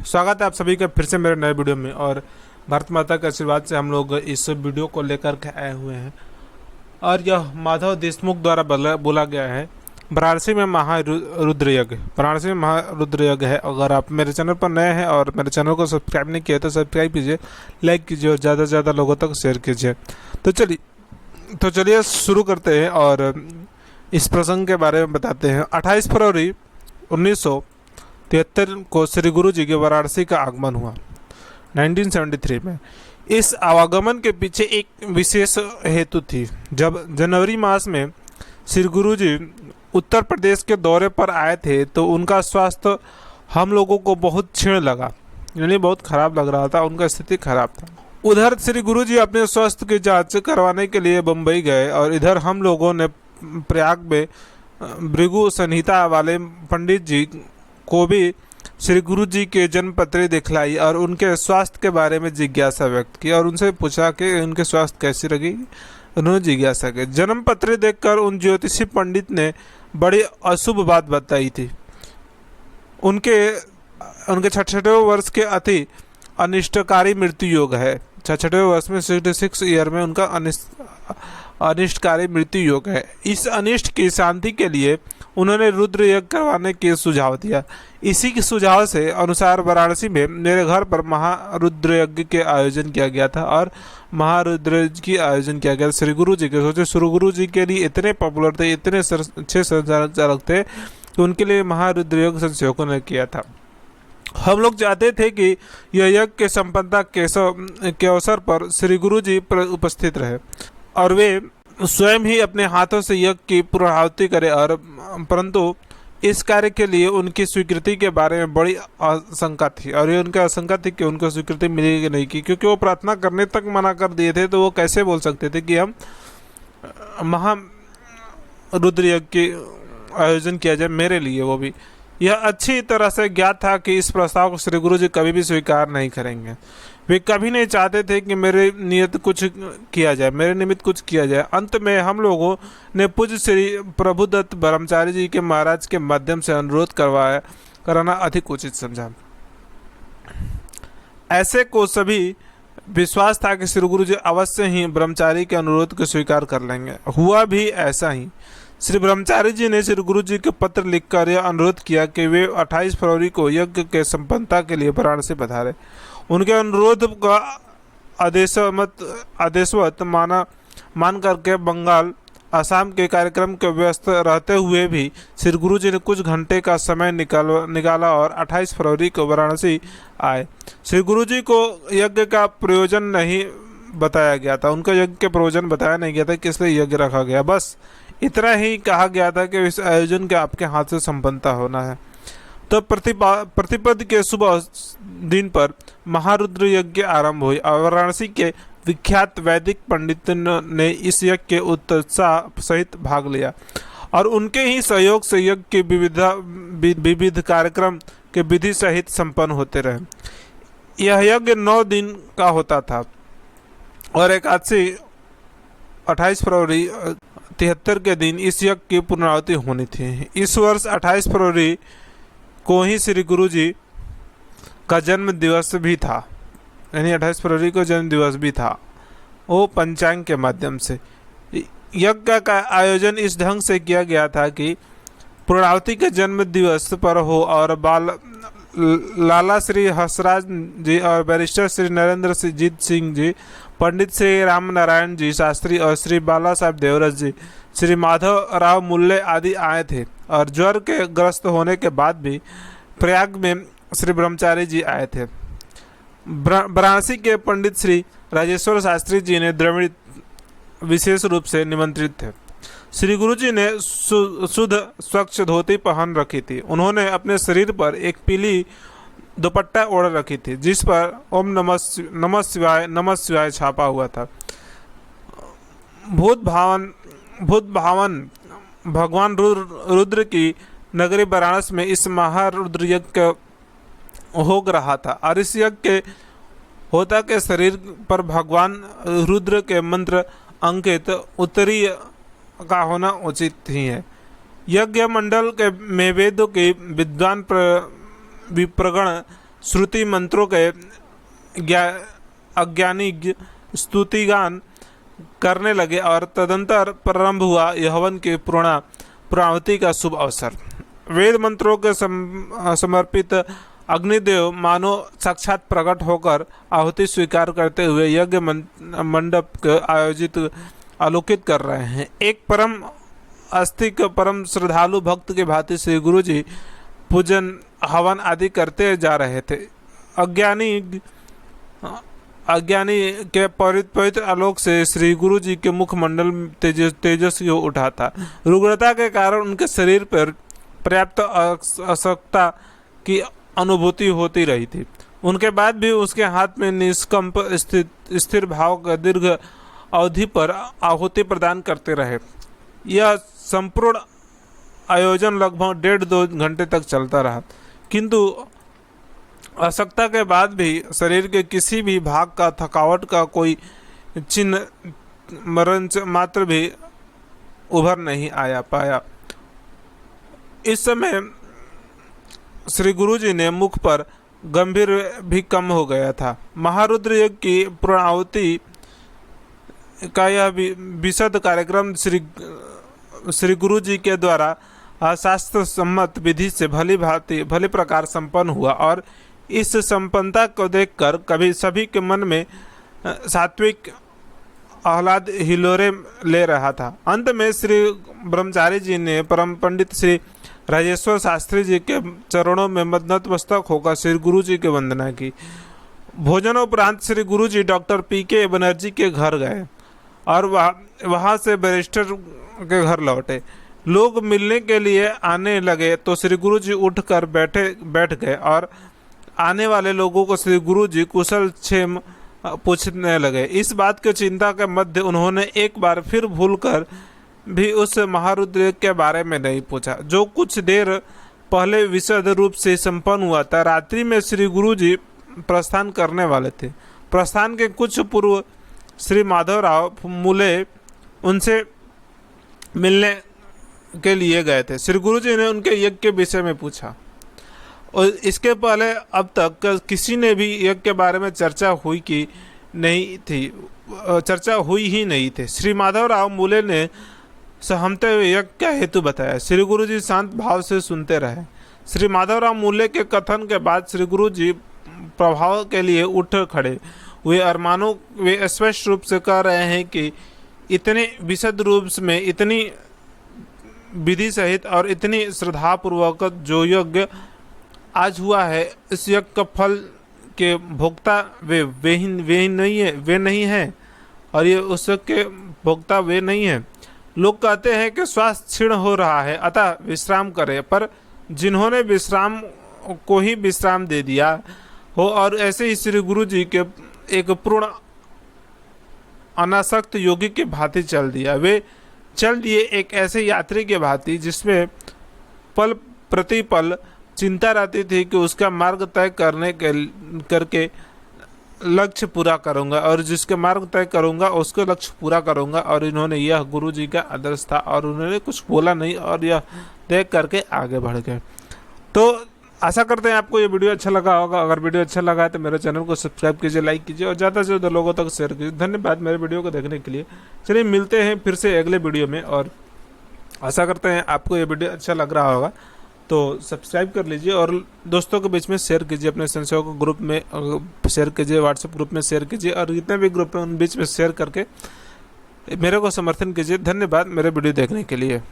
स्वागत है आप सभी का फिर से मेरे नए वीडियो में। और भारत माता के आशीर्वाद से हम लोग इस वीडियो को लेकर के आए हुए हैं और यह माधव देशमुख द्वारा बोला गया है वाराणसी में महारुद्र यज्ञ। वाराणसी में महारुद्र यज्ञ है। अगर आप मेरे चैनल पर नए हैं और मेरे चैनल को सब्सक्राइब नहीं किया तो सब्सक्राइब कीजिए, लाइक कीजिए और ज़्यादा से ज़्यादा लोगों तक शेयर कीजिए। तो चलिए शुरू करते हैं और इस प्रसंग के बारे में बताते हैं। 28 फरवरी 1973 को श्री गुरु जी के वाराणसी का आगमन हुआ 1973 में। इस आवागमन के पीछे एक विशेष हेतु थी। जब जनवरी मास में श्री गुरु जी उत्तर प्रदेश के दौरे पर आए थे तो उनका स्वास्थ्य हम लोगों को बहुत क्षीण लगा, यानी बहुत खराब लग रहा था, उनका स्थिति खराब था। उधर श्री गुरु जी अपने स्वास्थ्य की जांच करवाने के लिए बम्बई गए और इधर हम लोगों ने प्रयाग में भृगु संहिता वाले पंडित जी को भी श्री गुरु जी के जन्म पत्री दिखलाई और उनके स्वास्थ्य के बारे में जिज्ञासा व्यक्त की और उनसे पूछा कि उनके स्वास्थ्य कैसी रही। उन्होंने जिज्ञासा की। जन्म पत्र देखकर उन ज्योतिषी पंडित ने बड़ी अशुभ बात बताई थी। उनके 66वें वर्ष के अति अनिष्टकारी मृत्यु योग है। 66वें वर्ष में 66 ईयर में उनका अनिष्टकारी मृत्यु योग है। इस अनिष्ट की शांति के लिए उन्होंने रुद्र यज्ञ करवाने के सुझाव दिया। इसी के सुझाव से अनुसार वाराणसी में मेरे घर पर महारुद्र यज्ञ के आयोजन किया गया था और महारुद्र यज्ञ की आयोजन किया गया। श्री गुरु जी के सोचे, श्री गुरु जी के लिए इतने पॉपुलर थे, इतने अच्छे संचालक थे कि उनके लिए महारुद्र यज्ञ संयोजकों ने किया था। हम लोग चाहते थे कि यह यज्ञ के संपन्नता के अवसर पर श्री गुरु जी उपस्थित रहे और वे स्वयं ही अपने हाथों से यज्ञ की पूर्णाहुति करें और परंतु इस कार्य के लिए उनकी स्वीकृति के बारे में बड़ी आशंका थी और ये उनकी आशंका थी कि उनको स्वीकृति मिलेगी नहीं की, क्योंकि वो प्रार्थना करने तक मना कर दिए थे। तो वो कैसे बोल सकते थे कि हम महारुद्र यज्ञ के आयोजन किया जाए मेरे लिए। वो भी यह अच्छी तरह से ज्ञात था कि इस प्रस्ताव को श्री गुरु जी कभी भी स्वीकार नहीं करेंगे। वे कभी नहीं चाहते थे कि मेरे निमित्त कुछ किया जाए। अंत में हम लोगों ने पूज्य श्री प्रभुदत्त ब्रह्मचारी जी के महाराज के माध्यम से अनुरोध कराना अधिक उचित समझा। ऐसे को सभी विश्वास था कि श्री गुरु जी अवश्य ही ब्रह्मचारी के अनुरोध को स्वीकार कर लेंगे। हुआ भी ऐसा ही। श्री ब्रह्मचारी जी ने श्री गुरु जी के पत्र लिखकर यह अनुरोध किया कि वे 28 फरवरी को यज्ञ के संपन्नता के लिए वाराणसी पधारे। उनके अनुरोध का आदेशवत मान करके बंगाल असम के कार्यक्रम के व्यस्त रहते हुए भी श्री गुरु जी ने कुछ घंटे का समय निकाला और 28 फरवरी को वाराणसी आए। श्री गुरु जी को यज्ञ का प्रयोजन नहीं बताया गया था, उनका यज्ञ के प्रयोजन बताया नहीं गया था किस लिए यज्ञ रखा गया। बस इतना ही कहा गया था कि इस आयोजन के आपके हाथ से संपन्नता होना है। तो प्रतिपद के शुभ दिन पर महारुद्र यज्ञ आरंभ हुई और वाराणसी के विख्यात वैदिक पंडित ने इस यज्ञ के उत्साह सहित भाग लिया और उनके ही सहयोग से यज्ञ के विविध कार्यक्रम के विधि सहित संपन्न होते रहे। यह यज्ञ 9 दिन का होता था और एकादशी 28 फरवरी 73 के दिन इस यज्ञ की पूर्णाहुति होनी थी। इस वर्ष 28 फरवरी को ही श्री गुरु जी का जन्म दिवस भी था, यानी 28 फरवरी को जन्म दिवस भी था, वो पंचांग के माध्यम से। यज्ञ का आयोजन इस ढंग से किया गया था कि पूर्णाहुति के जन्म दिवस पर हो और लाला श्री हंसराज जी और बैरिस्टर श्री नरेंद्र जीत सिंह जी, पंडित श्री राम नारायण जी शास्त्री और श्री बाला साहब देवरस जी, श्री माधव राव मुल्ले आदि आए थे और ज्वर के ग्रस्त होने के बाद भी प्रयाग में श्री ब्रह्मचारी जी आए थे। वाराणसी के पंडित श्री राजेश्वर शास्त्री जी ने द्रविड़ विशेष रूप से निमंत्रित थे। श्री गुरु जी ने शुद्ध स्वच्छ धोती पहन रखी थी। उन्होंने अपने शरीर पर एक पीली दुपट्टा ओढ़ रखी थी जिस पर ओम नमः शिवाय छापा हुआ था। भूत भावन भगवान रुद्र की नगरी वाराणसी में इस महारुद्र यज्ञ हो रहा था और इस यज्ञ के होता के शरीर पर भगवान रुद्र के मंत्र अंकित उत्तरीय का होना उचित ही है। यज्ञ मंडल के में वेदों के विद्वान विप्रगण श्रुति मंत्रों के अज्ञानी स्तुतिगान करने लगे और तदंतर प्रारंभ हुआ यहवन की पूर्णाहुति का शुभ अवसर। वेद मंत्रों के समर्पित अग्निदेव मानो साक्षात प्रकट होकर आहुति स्वीकार करते हुए यज्ञ मंडप के आयोजित आलोकित कर रहे हैं। एक परम आस्तिक परम श्रद्धालु भक्त के भांति श्री गुरु जी पूजन हवन आदि करते जा रहे थे। अज्ञानी के पवित्र आलोक से श्री गुरु जी के मुखमंडल तेजस्वी हो उठा था। रुग्णता के कारण उनके शरीर पर पर्याप्त अशक्तता की अनुभूति होती रही थी। उनके बाद भी उसके हाथ में निष्कंप स्थिर भाव का दीर्घ अवधि पर आहुति प्रदान करते रहे। यह संपूर्ण आयोजन लगभग 1.5-2 घंटे तक चलता रहा, किंतु अशक्तता के बाद भी शरीर के किसी भी भाग का थकावट का कोई चिन्ह मरण मात्र भी उभर नहीं पाया। इस समय श्री गुरु जी ने मुख पर गंभीर भी कम हो गया था। महारुद्र यज्ञ की पूर्णाहुति का यह विशद कार्यक्रम श्री गुरु जी के द्वारा शास्त्र सम्मत विधि से भली प्रकार संपन्न हुआ और इस संपन्नता को देखकर कभी सभी के मन में सात्विक आह्लाद हिलोरे ले रहा था। अंत में श्री ब्रह्मचारी जी ने परम पंडित श्री राजेश्वर शास्त्री जी के चरणों में नतमस्तक होकर श्री गुरु जी की वंदना की। भोजनोपरांत श्री गुरु जी डॉक्टर पीके बनर्जी के घर गए और वहाँ से बैरिस्टर के घर लौटे। लोग मिलने के लिए आने लगे तो श्री गुरु जी उठकर बैठ गए और आने वाले लोगों को श्री गुरु जी कुशल क्षेम पूछने लगे। इस बात की चिंता के मध्य उन्होंने एक बार फिर भूलकर भी उस महारुद्र के बारे में नहीं पूछा, जो कुछ देर पहले विशद रूप से संपन्न हुआ था। रात्रि में श्री गुरु जी प्रस्थान करने वाले थे। प्रस्थान के कुछ पूर्व श्री माधवराव मूले उनसे मिलने के लिए गए थे। श्री गुरु जी ने उनके यज्ञ के विषय में पूछा और इसके पहले अब तक किसी ने भी यज्ञ के बारे में चर्चा हुई ही नहीं थी। श्री माधवराव मूले ने सहमते हुए यज्ञ का हेतु बताया। श्री गुरु जी शांत भाव से सुनते रहे। श्री माधवराव मूले के कथन के बाद श्री गुरु जी प्रभाव के लिए उठ खड़े हुए और मानो वे स्पष्ट रूप से कह रहे हैं कि इतने विशद रूप में, इतनी विधि सहित और इतनी श्रद्धापूर्वक जो यज्ञ आज हुआ है, इस यज्ञ का फल के भोक्ता वे नहीं है और ये उस के भोक्ता वे नहीं है। लोग कहते हैं कि स्वास्थ्य क्षीण हो रहा है, अतः विश्राम करें, पर जिन्होंने विश्राम को ही विश्राम दे दिया हो और ऐसे ही श्री गुरु जी के एक पूर्ण अनासक्त योगी के भांति चल दिया। वे चल दिए एक ऐसे यात्री के भांति जिसमें पल प्रतिपल चिंता रहती थी कि उसका मार्ग तय करके लक्ष्य पूरा करूंगा और जिसके मार्ग तय करूंगा उसके लक्ष्य पूरा करूंगा। और इन्होंने यह गुरु जी का आदर्श था और उन्होंने कुछ बोला नहीं और यह देख करके आगे बढ़ गए। तो आशा करते हैं आपको ये वीडियो अच्छा लगा होगा। अगर वीडियो अच्छा लगा है तो मेरे चैनल को सब्सक्राइब कीजिए, लाइक कीजिए और ज़्यादा से ज़्यादा लोगों तक शेयर कीजिए। धन्यवाद मेरे वीडियो को देखने के लिए। चलिए मिलते हैं फिर से अगले वीडियो में और आशा करते हैं आपको ये वीडियो अच्छा लग रहा होगा तो सब्सक्राइब कर लीजिए और दोस्तों के बीच में शेयर कीजिए, अपने संशयों को ग्रुप में शेयर कीजिए, व्हाट्सएप ग्रुप में शेयर कीजिए और जितने भी ग्रुप हैं उन बीच में शेयर करके मेरे को समर्थन कीजिए। धन्यवाद मेरे वीडियो देखने के लिए।